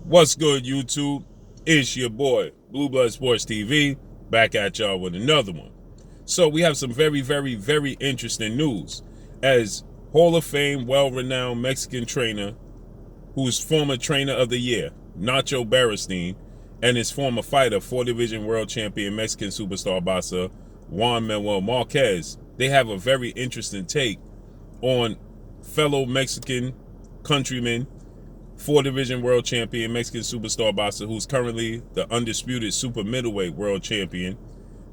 What's good, YouTube? It's your boy, Blue Blood Sports TV, back at y'all with another one. So we have some very interesting news as Hall of Fame, well-renowned Mexican trainer, who's former trainer of the year, Nacho Beristain, and his former fighter, 4-division world champion, Mexican superstar boxer, JUAN Manuel Marquez. They have a very interesting take on fellow Mexican countrymen, 4-division world champion, Mexican superstar boxer, who's currently the undisputed super middleweight world champion,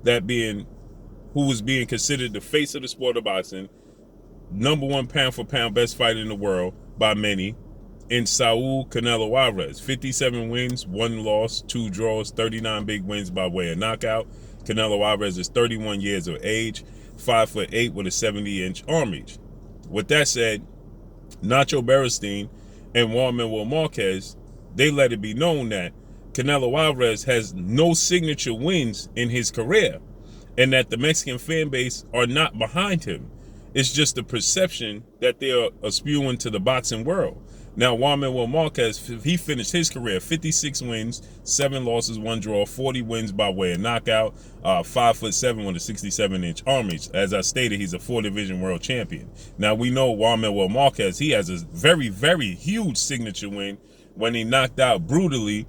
who is being considered the face of the sport of boxing, #1 pound for pound best fighter in the world by many, in Saul Canelo Alvarez. 57 wins, 1 loss, 2 draws, 39 big wins by way of knockout. Canelo Alvarez is 31 years of age, 5'8" with a 70-inch arm reach. With that said, Nacho Beristain and JUAN Manuel Marquez, they let it be known that Canelo Alvarez has no signature wins in his career and that the Mexican fan base are not behind him. It's just the perception that they are spewing to the boxing world. Now, JUAN Manuel Marquez, he finished his career 56 wins, 7 losses, 1 draw, 40 wins by way of knockout, 5'7" with a 67-inch arm reach. As I stated, he's a 4-division world champion. Now, we know JUAN Manuel Marquez, he has a very huge signature win when he brutally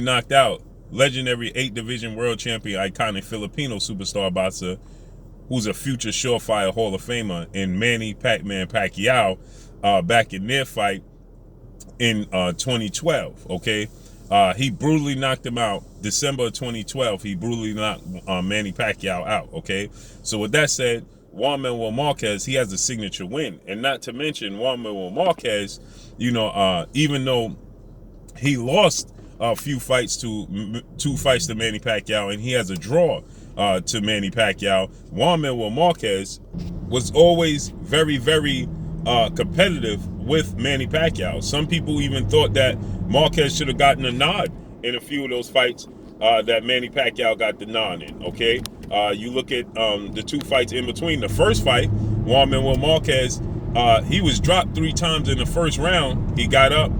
knocked out legendary 8-division world champion, iconic Filipino superstar boxer, who's a future surefire Hall of Famer, in Manny Pac-Man Pacquiao, back in their fight in 2012. Okay, he brutally knocked him out. December of 2012, he brutally knocked Manny Pacquiao out. Okay, so with that said, JUAN Manuel Marquez, he has a signature win, and not to mention JUAN Manuel Marquez, even though he lost a few fights to 2 fights to Manny Pacquiao, and he has a draw to Manny Pacquiao, JUAN Manuel Marquez was always very competitive with Manny Pacquiao. Some people even thought that Marquez should have gotten a nod in a few of those fights that Manny Pacquiao got the nod in. Okay, you look at the 2 fights in between. The first fight, JUAN Manuel Marquez, he was dropped 3 times in the first round. He got up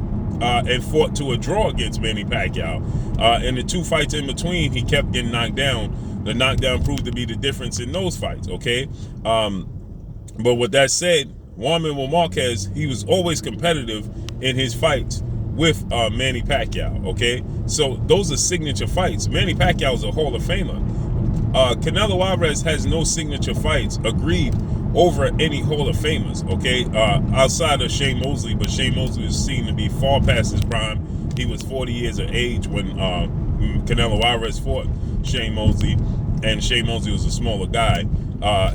and fought to a draw against Manny Pacquiao. In the 2 fights in between, he kept getting knocked down. The knockdown proved to be the difference in those fights. Okay, but with that said, JUAN Manuel Marquez, he was always competitive in his fights with Manny Pacquiao. Okay, so those are signature fights. Manny Pacquiao is a Hall of Famer. Canelo Alvarez has no signature fights agreed over any Hall of Famers. Okay, outside of Shane Mosley, but Shane Mosley is seen to be far past his prime. He was 40 years of age when Canelo Alvarez fought Shane Mosley, and Shane Mosley was a smaller guy.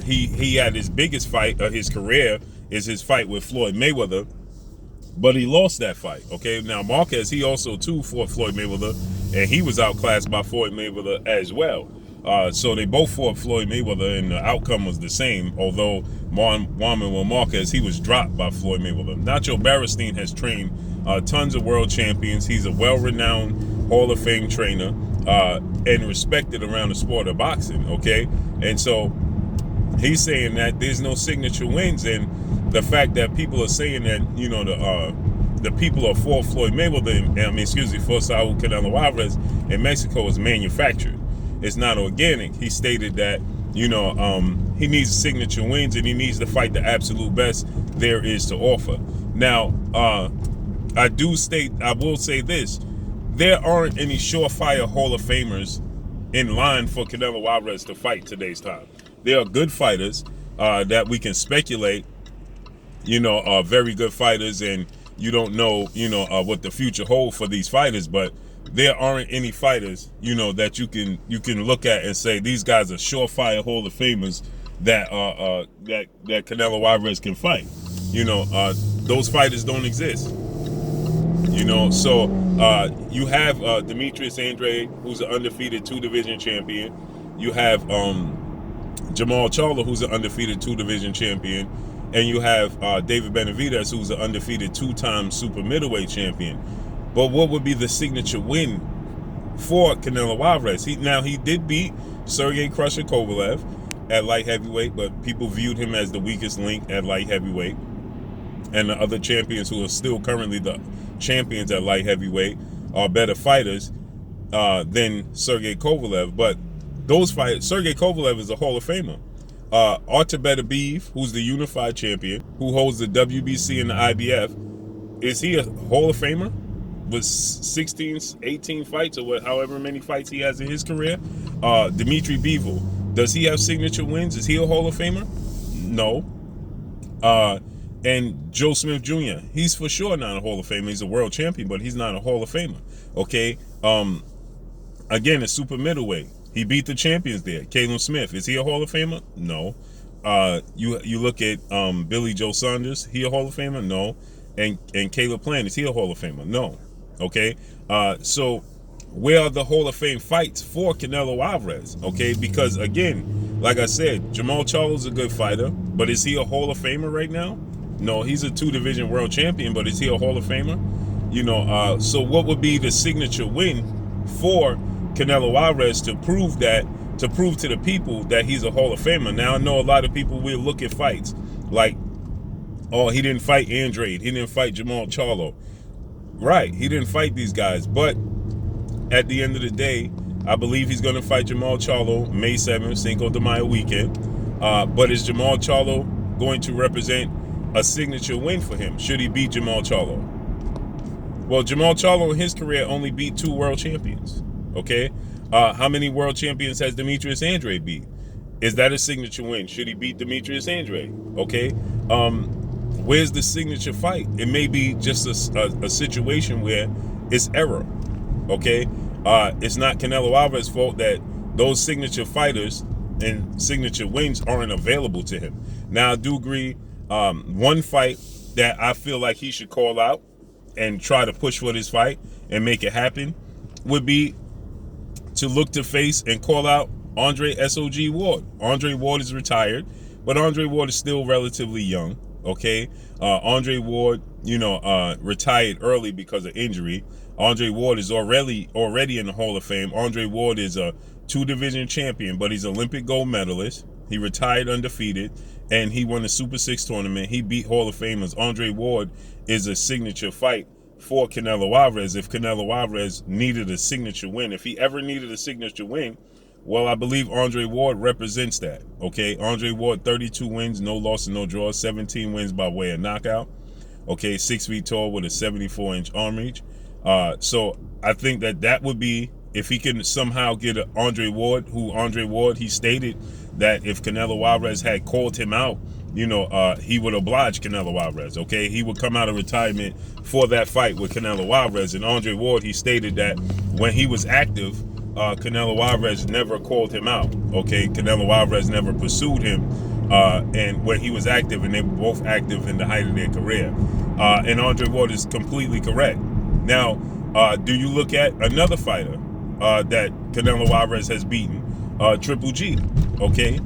He had his biggest fight of his career is his fight with Floyd Mayweather, but he lost that fight. Okay, now Marquez, he also too fought Floyd Mayweather, and he was outclassed by Floyd Mayweather as well. So they both fought Floyd Mayweather, and the outcome was the same, although JUAN Manuel Marquez, he was dropped by Floyd Mayweather. Nacho Beristain has trained tons of world champions. He's a well-renowned Hall of Fame trainer and respected around the sport of boxing. Okay, and so he's saying that there's no signature wins, and the fact that people are saying that, the people are for Floyd Mayweather, for Saul Canelo Alvarez in Mexico is manufactured. It's not organic. He stated that, he needs signature wins, and he needs to fight the absolute best there is to offer. Now, I will say this: there aren't any surefire Hall of Famers in line for Canelo Alvarez to fight today's time. There are good fighters that we can speculate, very good fighters, and you don't know, what the future holds for these fighters, but there aren't any fighters, that you can look at and say these guys are surefire Hall of Famers that that Canelo Alvarez can fight. Those fighters don't exist. So you have Demetrius Andrade, who's an undefeated 2-division champion. You have Jamal Charlo, who's an undefeated 2-division champion, and you have David Benavidez, who's an undefeated 2-time super middleweight champion. But what would be the signature win for Canelo Alvarez? He did beat Sergey Crusher Kovalev at light heavyweight, but people viewed him as the weakest link at light heavyweight. And the other champions who are still currently the champions at light heavyweight are better fighters than Sergey Kovalev. But those fights, Sergey Kovalev is a Hall of Famer. Artur Beterbiev, who's the unified champion, who holds the WBC and the IBF, is he a Hall of Famer with 16, 18 fights or however many fights he has in his career? Dmitry Bivol, does he have signature wins? Is he a Hall of Famer? No. And Joe Smith Jr., he's for sure not a Hall of Famer. He's a world champion, but he's not a Hall of Famer. Okay. Again, it's super middleweight. He beat the champions there. Caleb Smith, is he a Hall of Famer? No. You look at Billy Joe Saunders, he a Hall of Famer? No. And Caleb Plant, is he a Hall of Famer? No. Okay. So where are the Hall of Fame fights for Canelo Alvarez? Okay, because again, like I said, Jamal Charlo's a good fighter, but is he a Hall of Famer right now? No, he's a 2-division world champion, but is he a Hall of Famer? You know, so what would be the signature win for Canelo Alvarez to prove to the people that he's a Hall of Famer? Now, I know a lot of people will look at fights like, oh, he didn't fight Andrade, he didn't fight Jamal Charlo. Right, he didn't fight these guys, but at the end of the day, I believe he's going to fight Jamal Charlo May 7th, Cinco de Mayo weekend. But is Jamal Charlo going to represent a signature win for him? Should he beat Jamal Charlo? Well, Jamal Charlo in his career only beat 2 world champions. Okay, how many world champions has Demetrius Andrade beat? Is that a signature win? Should he beat Demetrius Andrade? Okay, where's the signature fight? It may be just a situation where it's error. Okay, it's not Canelo Alvarez's fault that those signature fighters and signature wins aren't available to him. Now, I do agree, one fight that I feel like he should call out and try to push for this fight and make it happen would be to look to face and call out Andre SOG Ward. Andre Ward is retired, but Andre Ward is still relatively young. Okay, Andre Ward, retired early because of injury. Andre Ward is already in the Hall of Fame. Andre Ward is a 2-division champion, but he's Olympic gold medalist. He retired undefeated, and he won the Super 6 tournament. He beat Hall of Famers. Andre Ward is a signature fight for Canelo Alvarez. If Canelo Alvarez needed a signature win, if he ever needed a signature win, well, I believe Andre Ward represents that. Okay, Andre Ward, 32 wins, no loss and no draws, 17 wins by way of knockout. Okay, 6 feet tall with a 74-inch arm reach. So I think that would be, if he can somehow get an Andre Ward, he stated that if Canelo Alvarez had called him out, he would oblige Canelo Alvarez. Okay, he would come out of retirement for that fight with Canelo Alvarez. And Andre Ward, he stated that when he was active, Canelo Alvarez never called him out. Okay, Canelo Alvarez never pursued him, and when he was active, and they were both active in the height of their career. And Andre Ward is completely correct. Now, do you look at another fighter that Canelo Alvarez has beaten, Triple G? Okay,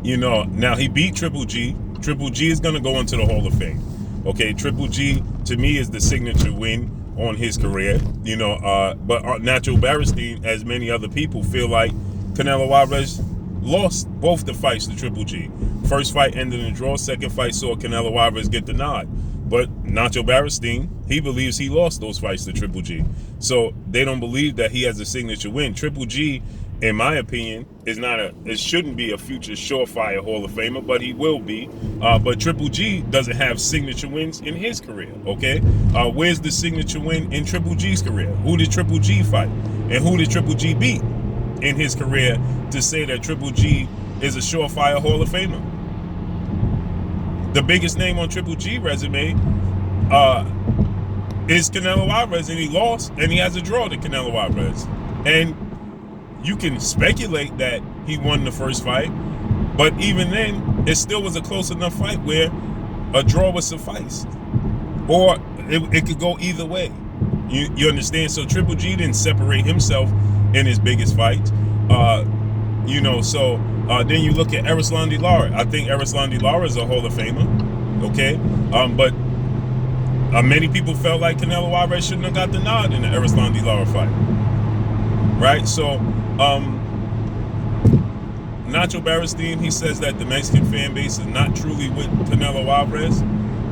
now he beat Triple G. Triple G is going to go into the Hall of Fame. Okay, Triple G to me is the signature win on his career. But Nacho Beristain, as many other people, feel like Canelo Alvarez lost both the fights to Triple G. First fight ended in a draw. Second fight saw Canelo Alvarez get the nod. But Nacho Beristain, he believes he lost those fights to Triple G. So they don't believe that he has a signature win. Triple G, in my opinion, it shouldn't be a future surefire Hall of Famer, but he will be. But Triple G doesn't have signature wins in his career. Okay, where's the signature win in Triple G's career? Who did Triple G fight, and who did Triple G beat in his career to say that Triple G is a surefire Hall of Famer? The biggest name on Triple G resume is Canelo Alvarez, and he lost, and he has a draw to Canelo Alvarez. And you can speculate that he won the first fight, but even then, it still was a close enough fight where a draw would suffice. Or it could go either way. You understand? So Triple G didn't separate himself in his biggest fights. Then you look at Erislandy Lara. I think Erislandy Lara is a Hall of Famer. Okay? But many people felt like Canelo Alvarez shouldn't have got the nod in the Erislandy Lara fight. Right? So, Nacho Beristain, he says that the Mexican fan base is not truly with Canelo Alvarez.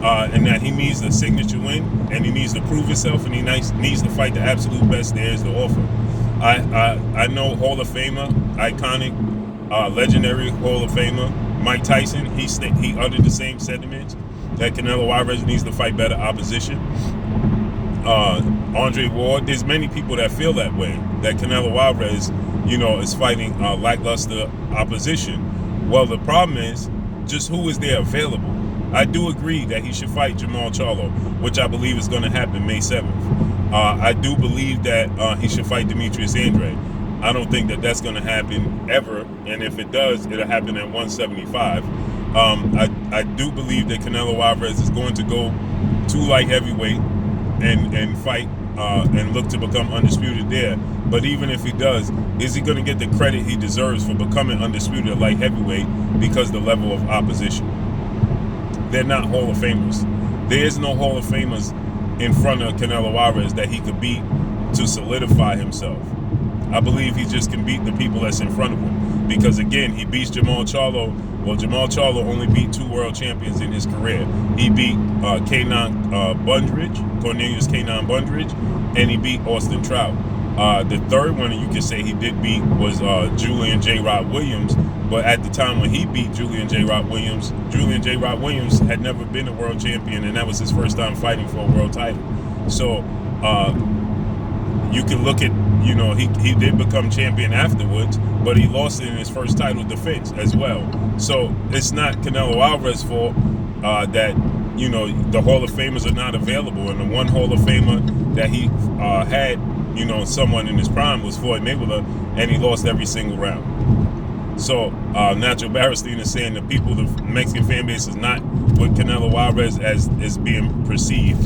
and that he needs the signature win, and he needs to prove himself, and he needs to fight the absolute best there is to offer. I know Hall of Famer, iconic, legendary Hall of Famer Mike Tyson. He uttered the same sentiments that Canelo Alvarez needs to fight better opposition. Andre Ward, there's many people that feel that way, that Canelo Alvarez, is fighting lackluster opposition. Well, the problem is just who is there available. I do agree that he should fight Jamal Charlo, which I believe is going to happen May 7th. I do believe that he should fight Demetrius Andrade. I don't think that that's going to happen ever, and if it does, it'll happen at 175. I do believe that Canelo Alvarez is going to go to light heavyweight and fight and look to become undisputed there. But even if he does, is he going to get the credit he deserves for becoming undisputed at light heavyweight because the level of opposition? They're not Hall of Famers. There is no Hall of Famers in front of Canelo Alvarez that he could beat to solidify himself. I believe he just can beat the people that's in front of him. Because again, he beats Jamal Charlo. Well, Jamal Charlo only beat 2 world champions in his career. He beat Cornelius K9 Bundridge, and he beat Austin Trout. The third one you could say he did beat was Julian J. Rod Williams. But at the time when he beat Julian J. Rod Williams had never been a world champion, and that was his first time fighting for a world title. So you can look at, he did become champion afterwards, but he lost it in his first title defense as well. So it's not Canelo Alvarez's fault that, the Hall of Famers are not available. And the one Hall of Famer that he had, someone in his prime was Floyd Mayweather, and he lost every single round. So Nacho Beristain is saying the Mexican fan base is not with Canelo Alvarez as is being perceived,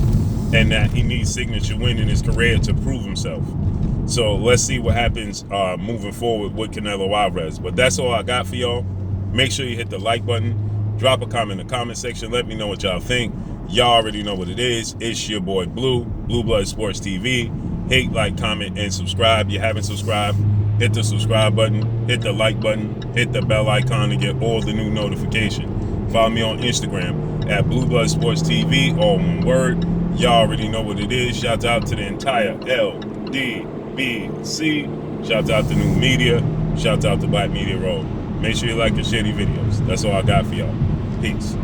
and that he needs signature win in his career to prove himself. So let's see what happens moving forward with Canelo Alvarez. But that's all I got for y'all. Make sure you hit the like button, drop a comment in the comment section, let me know what y'all think. Y'all already know what it is. It's your boy Blue Blood Sports TV. Hate, like, comment, and subscribe. If you haven't subscribed, hit the subscribe button, hit the like button, hit the bell icon to get all the new notification. Follow me on Instagram at Blue Blood Sports TV, all one word. Y'all already know what it is. Shout out to the entire LDBC. Shout out to New Media. Shout out to Black Media Road. Make sure you like and share these videos. That's all I got for y'all. Peace.